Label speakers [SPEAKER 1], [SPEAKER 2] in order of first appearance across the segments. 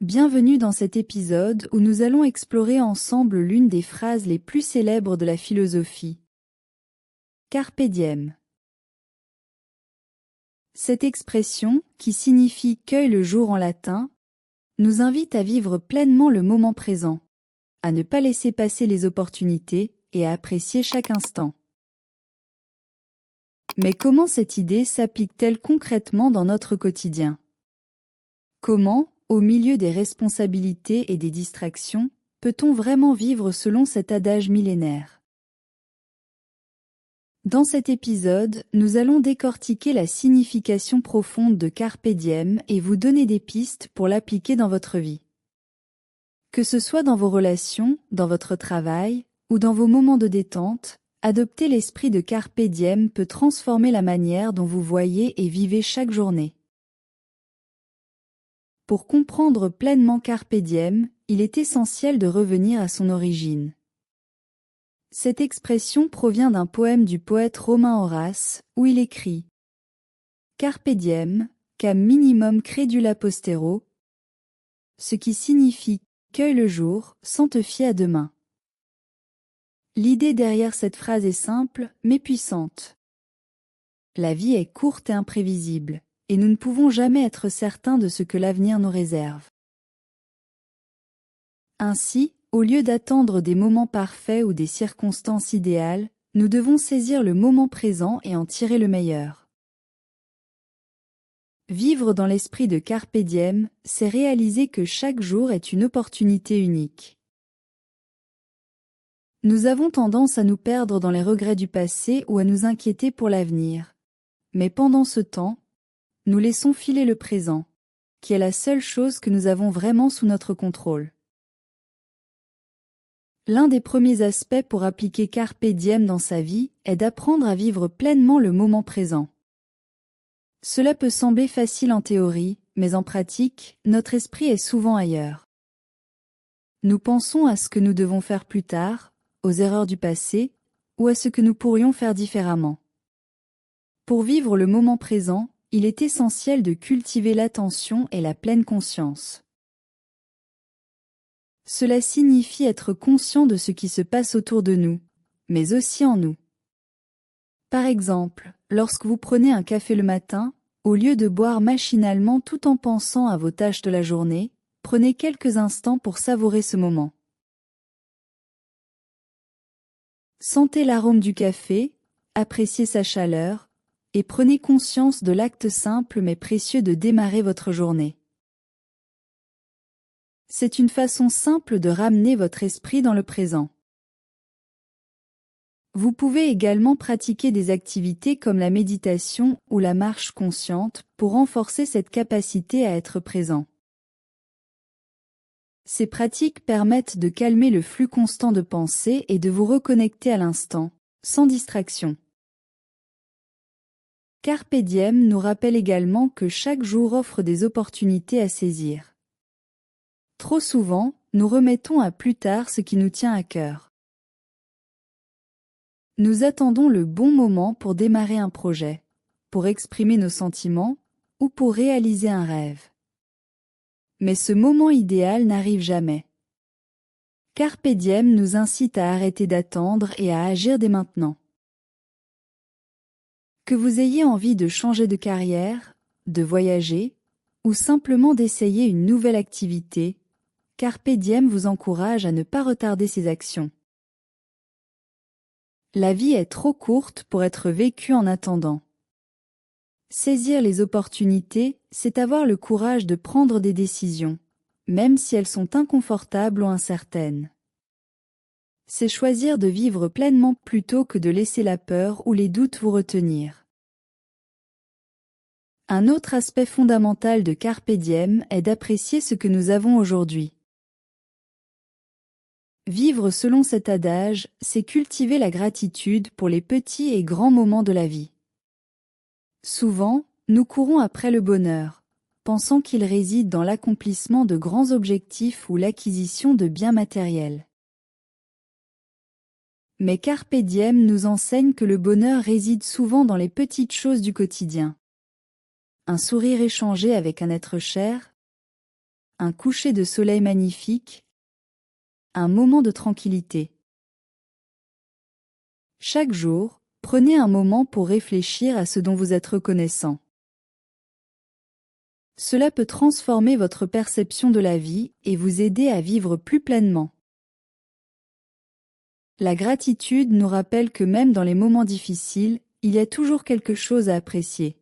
[SPEAKER 1] Bienvenue dans cet épisode où nous allons explorer ensemble l'une des phrases les plus célèbres de la philosophie. Carpe diem. Cette expression, qui signifie « cueille le jour » en latin, nous invite à vivre pleinement le moment présent, à ne pas laisser passer les opportunités et à apprécier chaque instant. Mais comment cette idée s'applique-t-elle concrètement dans notre quotidien? Comment, au milieu des responsabilités et des distractions, peut-on vraiment vivre selon cet adage millénaire? Dans cet épisode, nous allons décortiquer la signification profonde de Carpe diem et vous donner des pistes pour l'appliquer dans votre vie. Que ce soit dans vos relations, dans votre travail, ou dans vos moments de détente, adopter l'esprit de Carpe diem peut transformer la manière dont vous voyez et vivez chaque journée. Pour comprendre pleinement Carpe diem, il est essentiel de revenir à son origine. Cette expression provient d'un poème du poète romain Horace, où il écrit « Carpe diem, quam minimum credula postero », ce qui signifie « cueille le jour, sans te fier à demain ». L'idée derrière cette phrase est simple, mais puissante. La vie est courte et imprévisible, et nous ne pouvons jamais être certains de ce que l'avenir nous réserve. Ainsi, au lieu d'attendre des moments parfaits ou des circonstances idéales, nous devons saisir le moment présent et en tirer le meilleur. Vivre dans l'esprit de Carpe diem, c'est réaliser que chaque jour est une opportunité unique. Nous avons tendance à nous perdre dans les regrets du passé ou à nous inquiéter pour l'avenir. Mais pendant ce temps, nous laissons filer le présent, qui est la seule chose que nous avons vraiment sous notre contrôle. L'un des premiers aspects pour appliquer Carpe diem dans sa vie est d'apprendre à vivre pleinement le moment présent. Cela peut sembler facile en théorie, mais en pratique, notre esprit est souvent ailleurs. Nous pensons à ce que nous devons faire plus tard, aux erreurs du passé, ou à ce que nous pourrions faire différemment. Pour vivre le moment présent, il est essentiel de cultiver l'attention et la pleine conscience. Cela signifie être conscient de ce qui se passe autour de nous, mais aussi en nous. Par exemple, lorsque vous prenez un café le matin, au lieu de boire machinalement tout en pensant à vos tâches de la journée, prenez quelques instants pour savourer ce moment. Sentez l'arôme du café, appréciez sa chaleur, et prenez conscience de l'acte simple mais précieux de démarrer votre journée. C'est une façon simple de ramener votre esprit dans le présent. Vous pouvez également pratiquer des activités comme la méditation ou la marche consciente pour renforcer cette capacité à être présent. Ces pratiques permettent de calmer le flux constant de pensées et de vous reconnecter à l'instant, sans distraction. Carpe diem nous rappelle également que chaque jour offre des opportunités à saisir. Trop souvent, nous remettons à plus tard ce qui nous tient à cœur. Nous attendons le bon moment pour démarrer un projet, pour exprimer nos sentiments ou pour réaliser un rêve. Mais ce moment idéal n'arrive jamais. Carpe diem nous incite à arrêter d'attendre et à agir dès maintenant. Que vous ayez envie de changer de carrière, de voyager, ou simplement d'essayer une nouvelle activité, Carpe diem vous encourage à ne pas retarder ses actions. La vie est trop courte pour être vécue en attendant. Saisir les opportunités, c'est avoir le courage de prendre des décisions, même si elles sont inconfortables ou incertaines. C'est choisir de vivre pleinement plutôt que de laisser la peur ou les doutes vous retenir. Un autre aspect fondamental de Carpe diem est d'apprécier ce que nous avons aujourd'hui. Vivre selon cet adage, c'est cultiver la gratitude pour les petits et grands moments de la vie. Souvent, nous courons après le bonheur, pensant qu'il réside dans l'accomplissement de grands objectifs ou l'acquisition de biens matériels. Mais Carpe diem nous enseigne que le bonheur réside souvent dans les petites choses du quotidien. Un sourire échangé avec un être cher, un coucher de soleil magnifique, un moment de tranquillité. Chaque jour, prenez un moment pour réfléchir à ce dont vous êtes reconnaissant. Cela peut transformer votre perception de la vie et vous aider à vivre plus pleinement. La gratitude nous rappelle que même dans les moments difficiles, il y a toujours quelque chose à apprécier.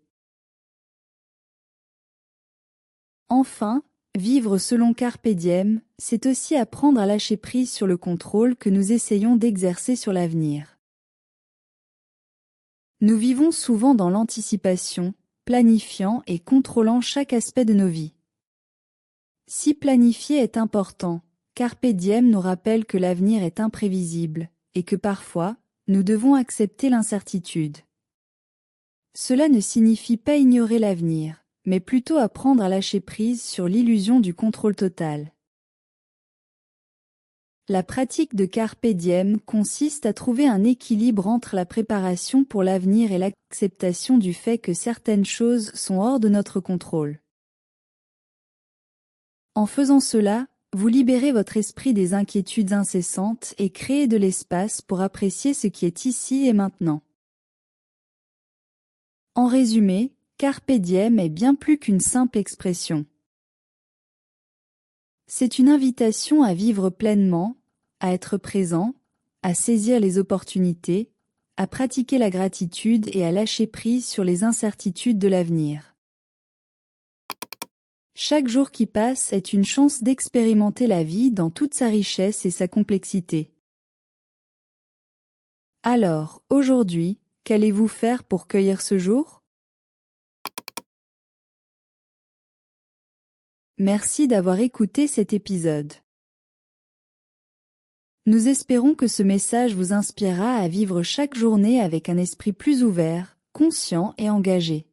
[SPEAKER 1] Enfin, vivre selon Carpe Diem, c'est aussi apprendre à lâcher prise sur le contrôle que nous essayons d'exercer sur l'avenir. Nous vivons souvent dans l'anticipation, planifiant et contrôlant chaque aspect de nos vies. Si planifier est important, Carpe Diem nous rappelle que l'avenir est imprévisible, et que parfois, nous devons accepter l'incertitude. Cela ne signifie pas ignorer l'avenir, mais plutôt apprendre à lâcher prise sur l'illusion du contrôle total. La pratique de Carpe Diem consiste à trouver un équilibre entre la préparation pour l'avenir et l'acceptation du fait que certaines choses sont hors de notre contrôle. En faisant cela, vous libérez votre esprit des inquiétudes incessantes et créez de l'espace pour apprécier ce qui est ici et maintenant. En résumé, Carpe Diem est bien plus qu'une simple expression. C'est une invitation à vivre pleinement, à être présent, à saisir les opportunités, à pratiquer la gratitude et à lâcher prise sur les incertitudes de l'avenir. Chaque jour qui passe est une chance d'expérimenter la vie dans toute sa richesse et sa complexité. Alors, aujourd'hui, qu'allez-vous faire pour cueillir ce jour ? Merci d'avoir écouté cet épisode. Nous espérons que ce message vous inspirera à vivre chaque journée avec un esprit plus ouvert, conscient et engagé.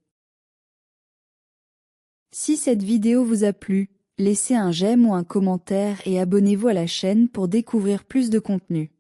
[SPEAKER 1] Si cette vidéo vous a plu, laissez un j'aime ou un commentaire et abonnez-vous à la chaîne pour découvrir plus de contenu.